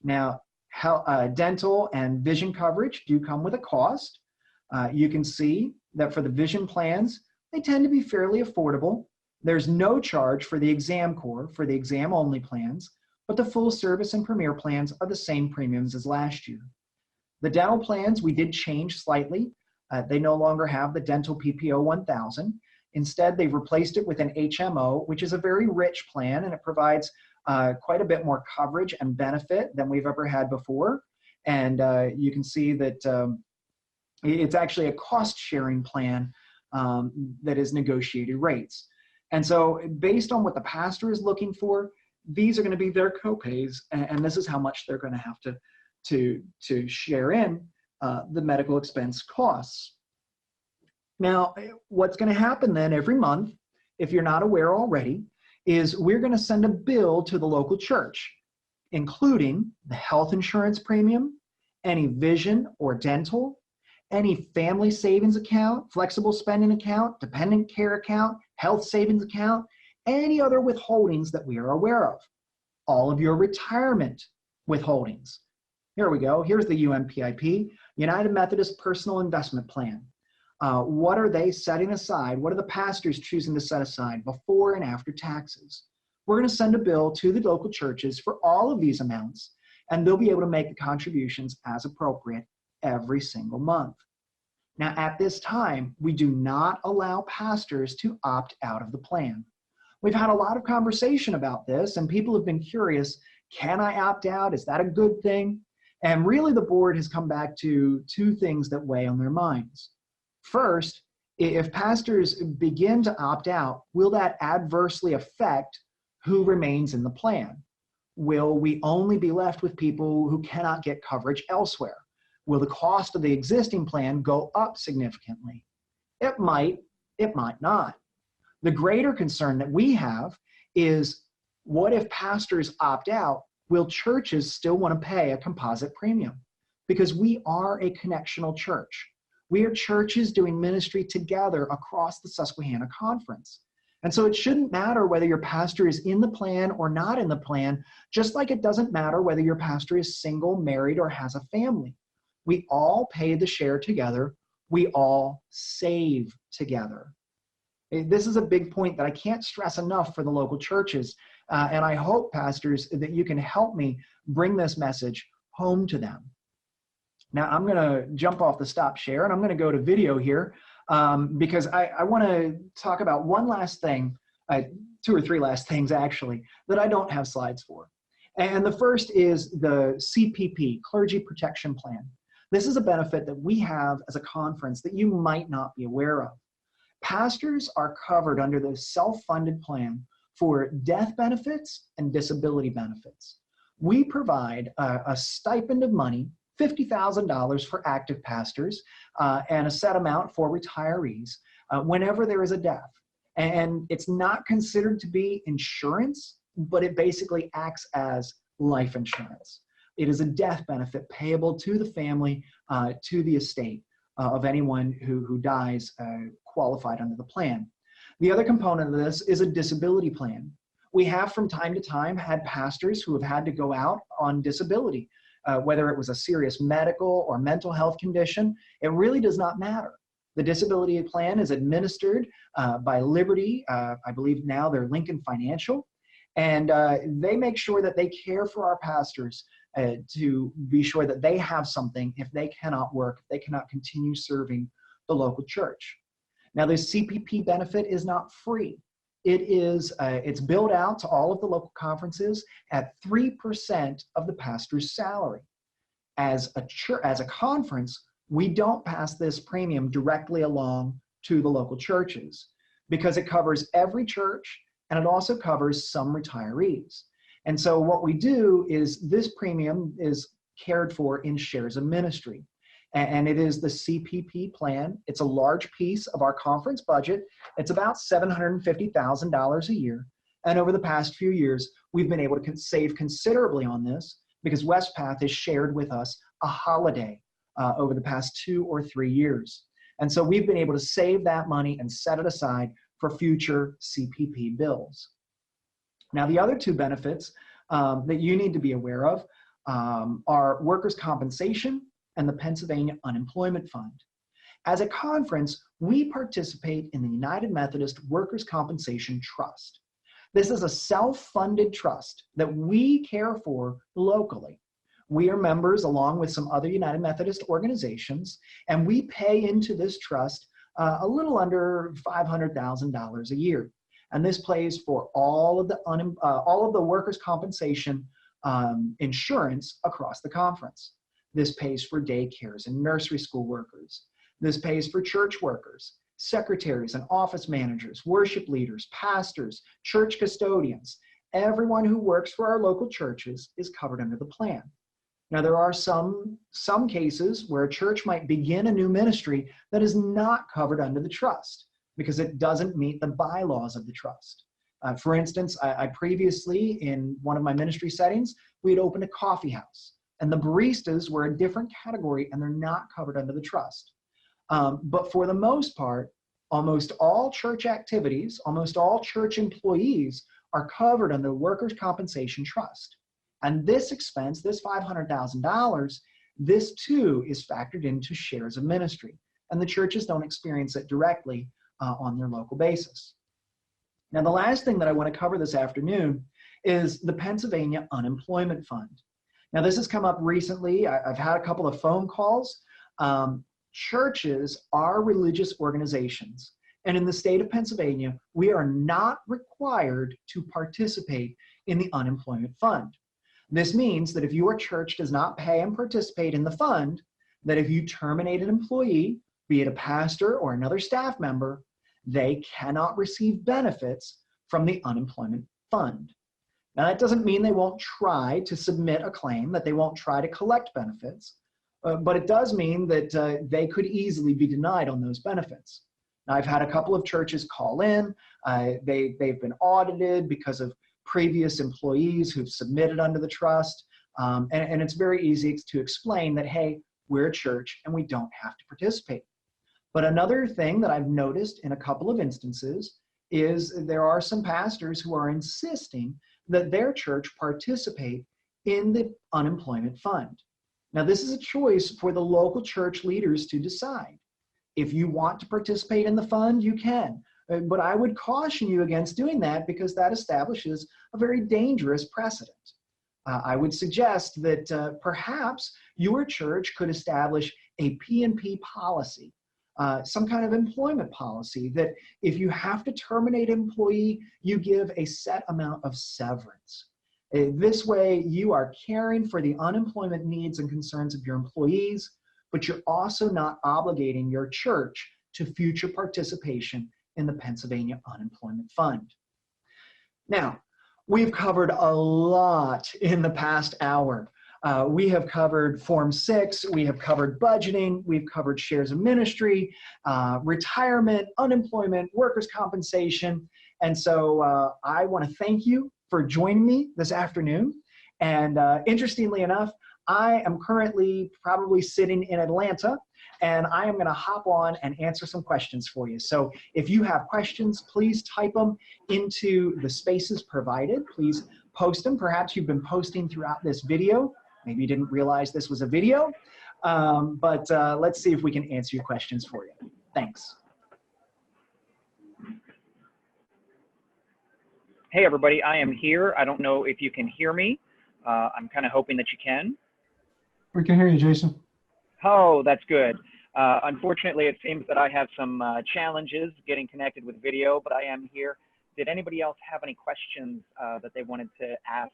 Speaker 1: Now, dental and vision coverage do come with a cost. You can see that for the vision plans, they tend to be fairly affordable. There's no charge for the exam core for the exam-only plans, but the full service and premier plans are the same premiums as last year. The dental plans, we did change slightly. They no longer have the dental PPO 1000. Instead, they've replaced it with an HMO, which is a very rich plan, and it provides quite a bit more coverage and benefit than we've ever had before. And you can see that it's actually a cost-sharing plan that is negotiated rates. And so based on what the pastor is looking for, these are going to be their copays, and this is how much they're going to have to share in the medical expense costs. Now, what's going to happen then every month, if you're not aware already, is we're going to send a bill to the local church, including the health insurance premium, any vision or dental, any family savings account, flexible spending account, dependent care account, health savings account, any other withholdings that we are aware of. All of your retirement withholdings. Here we go. Here's the UMPIP, United Methodist Personal Investment Plan. What are they setting aside? What are the pastors choosing to set aside before and after taxes? We're going to send a bill to the local churches for all of these amounts, and they'll be able to make the contributions as appropriate every single month. Now, at this time, we do not allow pastors to opt out of the plan. We've had a lot of conversation about this, and people have been curious, can I opt out? Is that a good thing? And really, the board has come back to two things that weigh on their minds. First, if pastors begin to opt out, will that adversely affect who remains in the plan? Will we only be left with people who cannot get coverage elsewhere? Will the cost of the existing plan go up significantly? It might not. The greater concern that we have is, what if pastors opt out? Will churches still want to pay a composite premium? Because we are a connectional church. We are churches doing ministry together across the Susquehanna Conference. And so it shouldn't matter whether your pastor is in the plan or not in the plan, just like it doesn't matter whether your pastor is single, married, or has a family. We all pay the share together. We all save together. This is a big point that I can't stress enough for the local churches. And I hope, pastors, that you can help me bring this message home to them. Now, I'm going to jump off the stop share, and I'm going to go to video here because I want to talk about one last thing, two or three last things, actually, that I don't have slides for. And the first is the CPP, Clergy Protection Plan. This is a benefit that we have as a conference that you might not be aware of. Pastors are covered under the self-funded plan for death benefits and disability benefits. We provide a stipend of money, $50,000 for active pastors, and a set amount for retirees whenever there is a death. And it's not considered to be insurance, but it basically acts as life insurance. It is a death benefit payable to the family, to the estate of anyone who dies qualified under the plan. The other component of this is a disability plan. We have from time to time had pastors who have had to go out on disability, whether it was a serious medical or mental health condition. It really does not matter. The disability plan is administered by Liberty. I believe now they're Lincoln Financial. And they make sure that they care for our pastors to be sure that they have something if they cannot work, if they cannot continue serving the local church. Now, this CPP benefit is not free. It's billed out to all of the local conferences at 3% of the pastor's salary. As a conference, we don't pass this premium directly along to the local churches because it covers every church and it also covers some retirees. And so what we do is this premium is cared for in shares of ministry. And it is the CPP plan. It's a large piece of our conference budget. It's about $750,000 a year. And over the past few years, we've been able to save considerably on this because Westpath has shared with us a holiday over the past 2 or 3 years. And so we've been able to save that money and set it aside for future CPP bills. Now, the other two benefits that you need to be aware of are workers' compensation and the Pennsylvania Unemployment Fund. As a conference, we participate in the United Methodist Workers' Compensation Trust. This is a self-funded trust that we care for locally. We are members along with some other United Methodist organizations, and we pay into this trust a little under $500,000 a year. And this pays for all of the workers' compensation insurance across the conference. This pays for daycares and nursery school workers. This pays for church workers, secretaries and office managers, worship leaders, pastors, church custodians. Everyone who works for our local churches is covered under the plan. Now, there are some cases where a church might begin a new ministry that is not covered under the trust because it doesn't meet the bylaws of the trust. For instance, I previously, in one of my ministry settings, we had opened a coffee house, and the baristas were a different category, and they're not covered under the trust. But for the most part, almost all church activities, almost all church employees are covered under the Workers' Compensation Trust. And this expense, this $500,000, this too is factored into shares of ministry. And the churches don't experience it directly on their local basis. Now, the last thing that I want to cover this afternoon is the Pennsylvania Unemployment Fund. Now, this has come up recently. I've had a couple of phone calls Churches are religious organizations. And in the state of Pennsylvania, we are not required to participate in the unemployment fund. This means that if your church does not pay and participate in the fund, that if you terminate an employee, be it a pastor or another staff member, they cannot receive benefits from the unemployment fund. Now, that doesn't mean they won't try to submit a claim, that they won't try to collect benefits, but it does mean that they could easily be denied on those benefits. Now, I've had a couple of churches call in. They've been audited because of previous employees who've submitted under the trust. And it's very easy to explain that, hey, we're a church and we don't have to participate. But another thing that I've noticed in a couple of instances is there are some pastors who are insisting that their church participate in the unemployment fund. Now, this is a choice for the local church leaders to decide. If you want to participate in the fund, you can. But I would caution you against doing that because that establishes a very dangerous precedent. I would suggest that perhaps your church could establish a P&P policy, some kind of employment policy, that if you have to terminate an employee, you give a set amount of severance. This way, you are caring for the unemployment needs and concerns of your employees, but you're also not obligating your church to future participation in the Pennsylvania Unemployment Fund. Now, we've covered a lot in the past hour. We have covered Form 6, we have covered budgeting, we've covered shares of ministry, retirement, unemployment, workers' compensation. And so I want to thank you for joining me this afternoon. And interestingly enough, I am currently probably sitting in Atlanta, and I am going to hop on and answer some questions for you. So if you have questions, please type them into the spaces provided. Please post them. Perhaps you've been posting throughout this video. Maybe you didn't realize this was a video, but let's see if we can answer your questions for you. Thanks.
Speaker 2: Hey, everybody, I am here. I don't know if you can hear me. I'm kind of hoping that you can.
Speaker 3: We can hear you, Jason.
Speaker 2: Oh, that's good. Unfortunately, it seems that I have some challenges getting connected with video, but I am here. Did anybody else have any questions that they wanted to ask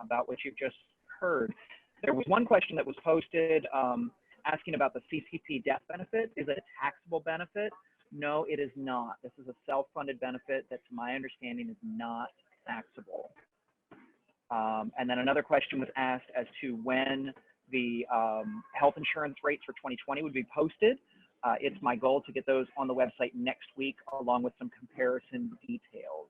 Speaker 2: about what you've just heard? There was one question that was posted asking about the CCP death benefit. Is it a taxable benefit? No, it is not. This is a self-funded benefit that, to my understanding, is not taxable. And then another question was asked as to when the health insurance rates for 2020 would be posted. It's my goal to get those on the website next week, along with some comparison details.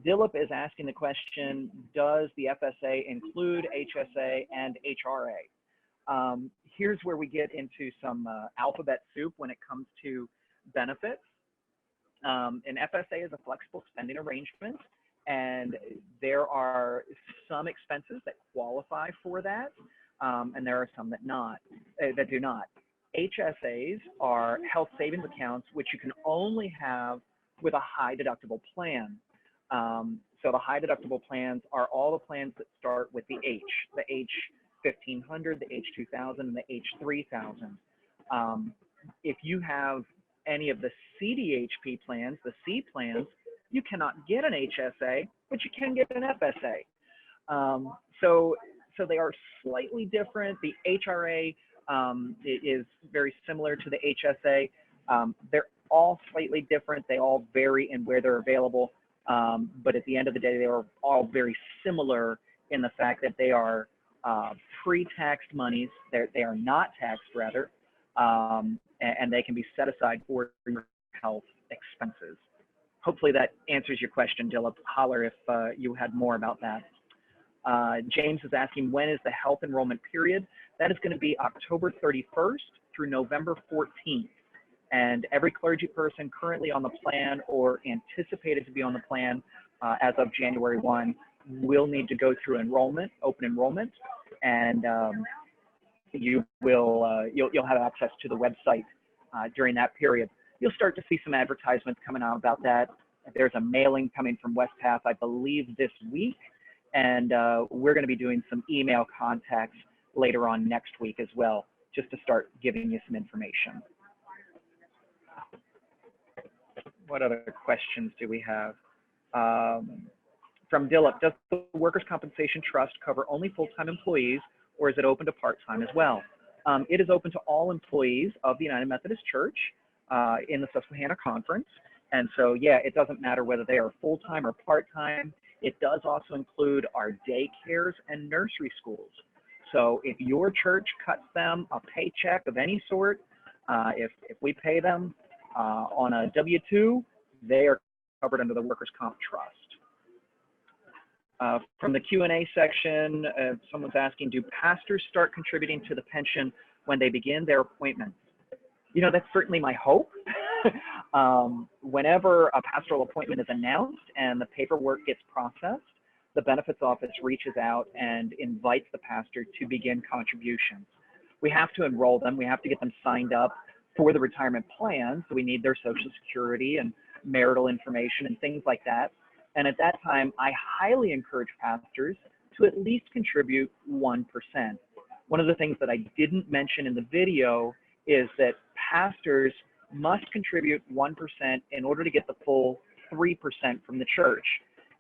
Speaker 2: Dilip is asking the question, does the FSA include HSA and HRA? Here's where we get into some alphabet soup when it comes to benefits. An FSA is a flexible spending arrangement, and there are some expenses that qualify for that, and there are some that do not. HSAs are health savings accounts, which you can only have with a high deductible plan. So the high deductible plans are all the plans that start with the H 1500, the H 2000, and the H 3000. If you have any of the CDHP plans, the C plans, you cannot get an HSA, but you can get an FSA. So they are slightly different. The HRA is very similar to the HSA. They're all slightly different. They all vary in where they're available. But at the end of the day, they are all very similar in the fact that they are pre-taxed monies. They are not taxed, rather, and they can be set aside for your health expenses. Hopefully that answers your question, Dilip. Holler if you had more about that. James is asking, when is the health enrollment period? That is going to be October 31st through November 14th. And every clergy person currently on the plan or anticipated to be on the plan as of January 1 will need to go through enrollment, open enrollment, and you'll have access to the website during that period. You'll start to see some advertisements coming out about that. There's a mailing coming from WestPath, I believe, this week, and we're going to be doing some email contacts later on next week as well just to start giving you some information. What other questions do we have? From Dilip, does the Workers' Compensation Trust cover only full-time employees, or is it open to part-time as well? It is open to all employees of the United Methodist Church in the Susquehanna Conference. And so, yeah, it doesn't matter whether they are full-time or part-time. It does also include our daycares and nursery schools. So if your church cuts them a paycheck of any sort, if we pay them on a W-2, they are covered under the Workers' Comp Trust. From the Q&A section, someone's asking, do pastors start contributing to the pension when they begin their appointments? You know, that's certainly my hope. Whenever a pastoral appointment is announced and the paperwork gets processed, the benefits office reaches out and invites the pastor to begin contributions. We have to enroll them. We have to get them signed up for the retirement plan. So we need their Social Security and marital information and things like that. And at that time, I highly encourage pastors to at least contribute 1%. One of the things that I didn't mention in the video is that pastors must contribute 1% in order to get the full 3% from the church.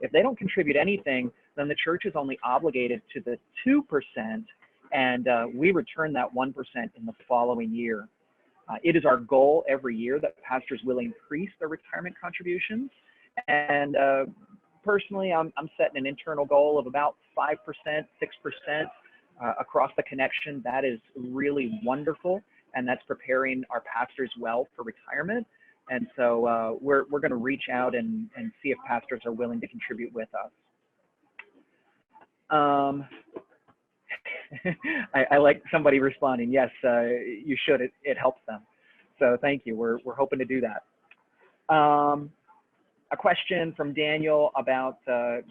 Speaker 2: If they don't contribute anything, then the church is only obligated to the 2%, and we return that 1% in the following year. It is our goal every year that pastors will increase their retirement contributions. And personally, I'm setting an internal goal of about 5%, 6% across the connection. That is really wonderful, and that's preparing our pastors well for retirement. And so we're going to reach out and see if pastors are willing to contribute with us. I like somebody responding, yes, you should. It helps them. So thank you. We're hoping to do that. A question from Daniel about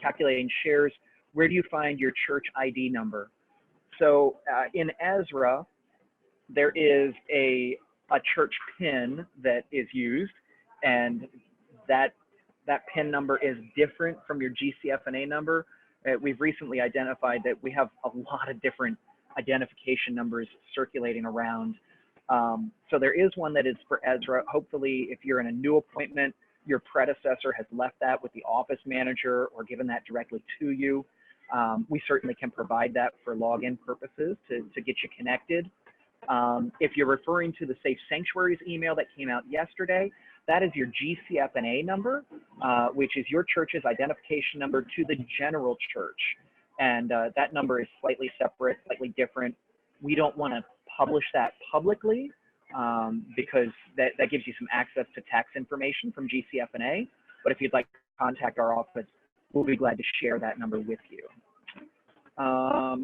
Speaker 2: calculating shares. Where do you find your church ID number? So in Ezra, there is a church PIN that is used, and that PIN number is different from your GCFNA number. We've recently identified that we have a lot of different identification numbers circulating around. So there is one that is for Ezra. Hopefully, if you're in a new appointment, your predecessor has left that with the office manager or given that directly to you. We certainly can provide that for login purposes to get you connected. If you're referring to the Safe Sanctuaries email that came out yesterday, that is your GCFNA number, which is your church's identification number to the general church. And that number is slightly separate, slightly different. We don't want to publish that publicly because that gives you some access to tax information from GCFNA. But if you'd like to contact our office, we'll be glad to share that number with you. I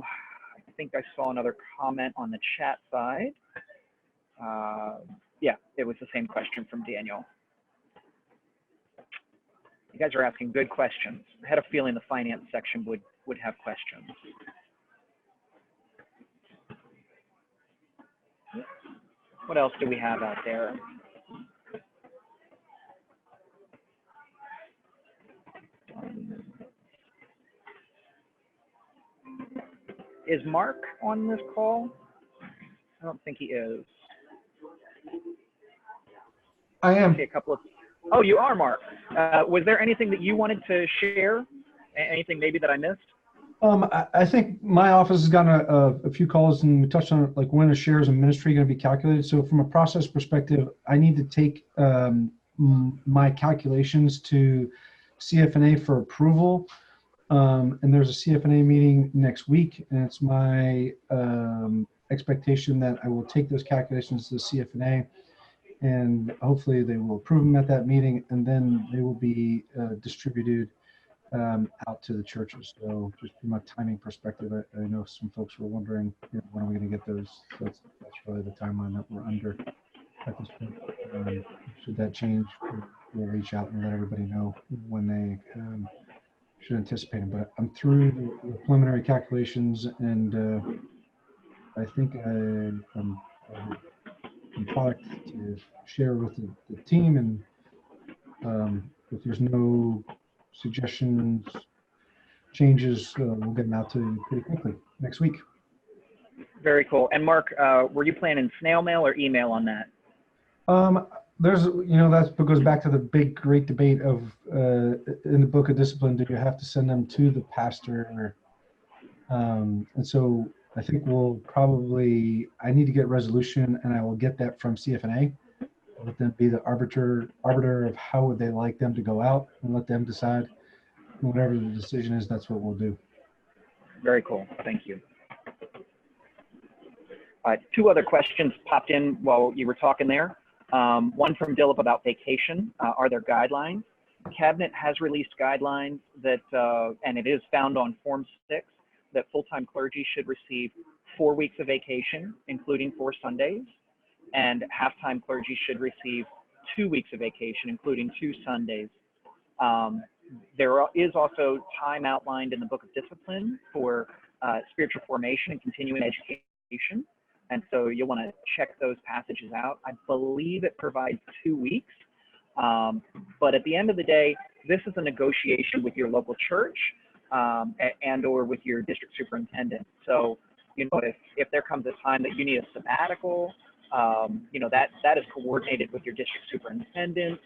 Speaker 2: think I saw another comment on the chat side. Yeah, it was the same question from Daniel. You guys are asking good questions. I had a feeling the finance section would have questions. What else do we have out there? Is Mark on this call? I don't think he is.
Speaker 3: I am.
Speaker 2: Okay, oh, you are, Mark. Was there anything that you wanted to share? Anything maybe that I missed?
Speaker 3: I think my office has gotten a few calls, and we touched on like when a shares in ministry going to be calculated. So from a process perspective, I need to take my calculations to CFNA for approval. And there's a CFNA meeting next week, and it's my expectation that I will take those calculations to the CFNA, and hopefully they will approve them at that meeting, and then they will be distributed out to the churches. So just from a timing perspective, I know some folks were wondering, you know, when are we going to get those? So that's really the timeline that we're under at this point. Should that change, we'll reach out and let everybody know when they should anticipate them. But I'm through the preliminary calculations, and I think I'm product to share with the team, and if there's no suggestions, changes, we'll get them out to you pretty quickly next week.
Speaker 2: Very cool. And Mark, were you planning snail mail or email on that?
Speaker 3: There's, that goes back to the big, great debate of in the Book of Discipline, do you have to send them to the pastor? And so I think I need to get resolution, and I will get that from CFNA. Let them be the arbiter of how would they like them to go out, and let them decide. Whatever the decision is, that's what we'll do.
Speaker 2: Very cool. Thank you. Two other questions popped in while you were talking there. One from Dilip about vacation. Are there guidelines? Cabinet has released guidelines that, and it is found on Form 6, that full-time clergy should receive 4 weeks of vacation, including 4 Sundays, and half-time clergy should receive 2 weeks of vacation, including 2 Sundays. There is also time outlined in the Book of Discipline for spiritual formation and continuing education. And so you'll want to check those passages out. I believe it provides 2 weeks. But at the end of the day, this is a negotiation with your local church and or with your district superintendent. So, if there comes a time that you need a sabbatical, that is coordinated with your district superintendent.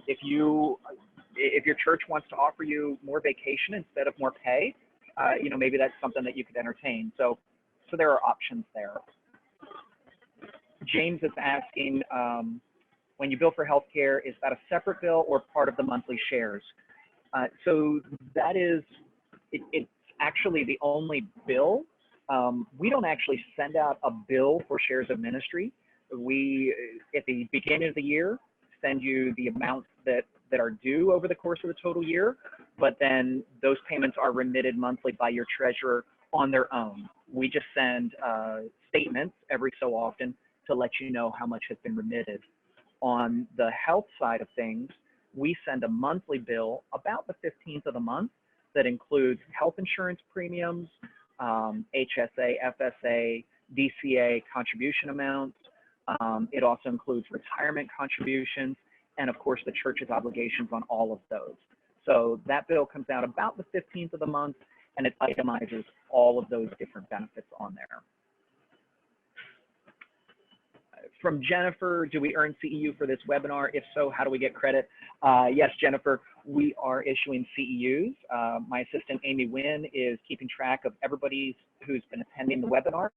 Speaker 2: If your church wants to offer you more vacation instead of more pay, maybe that's something that you could entertain. So there are options there. James is asking, when you bill for healthcare, is that a separate bill or part of the monthly shares? So that is, it's actually the only bill. We don't actually send out a bill for shares of ministry. We, at the beginning of the year, send you the amounts that are due over the course of the total year, but then those payments are remitted monthly by your treasurer on their own. We just send statements every so often to let you know how much has been remitted. On the health side of things, we send a monthly bill about the 15th of the month that includes health insurance premiums, HSA, FSA, DCA contribution amounts. It also includes retirement contributions, and of course the church's obligations on all of those. So that bill comes out about the 15th of the month, and it itemizes all of those different benefits on there. From Jennifer, do we earn CEU for this webinar? If so, how do we get credit? Yes, Jennifer, we are issuing CEUs. My assistant, Amy Wynn, is keeping track of everybody who's been attending the webinars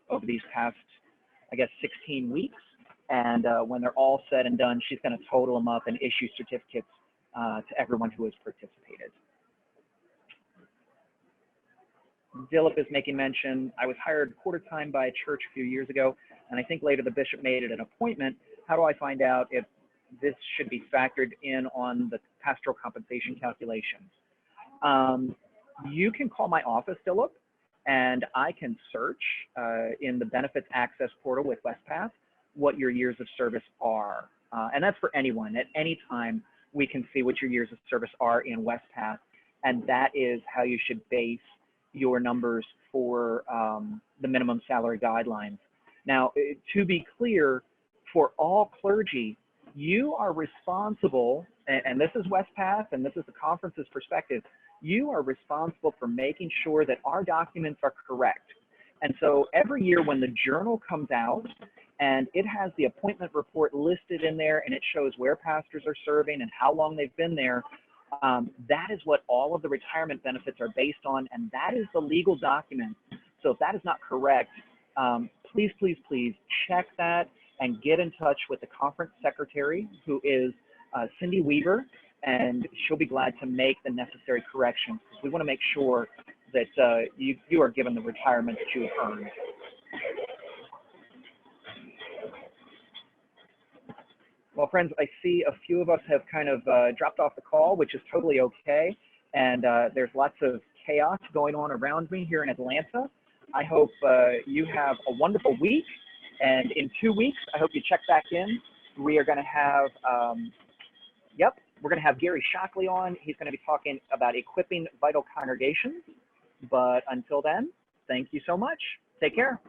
Speaker 2: over these past, 16 weeks. And when they're all said and done, she's going to total them up and issue certificates to everyone who has participated. Dilip is making mention, I was hired quarter-time by a church a few years ago, and I think later the bishop made it an appointment. How do I find out if this should be factored in on the pastoral compensation calculations? You can call my office, Dilip, and I can search in the benefits access portal with WestPath what your years of service are. And that's for anyone. At any time, we can see what your years of service are in WestPath, and that is how you should base your numbers for the minimum salary guidelines. Now, to be clear, for all clergy, you are responsible, and this is WestPath, and this is the conference's perspective, you are responsible for making sure that our documents are correct. And so every year when the journal comes out and it has the appointment report listed in there and it shows where pastors are serving and how long they've been there, that is what all of the retirement benefits are based on, and that is the legal document. So if that is not correct, please, please, please check that and get in touch with the conference secretary, who is Cindy Weaver, and she'll be glad to make the necessary corrections. We want to make sure that you are given the retirement that you have earned. Well, friends, I see a few of us have kind of dropped off the call, which is totally okay. And there's lots of chaos going on around me here in Atlanta. I hope you have a wonderful week. And in 2 weeks, I hope you check back in. We are going to have, we're going to have Gary Shockley on. He's going to be talking about equipping vital congregations. But until then, thank you so much. Take care.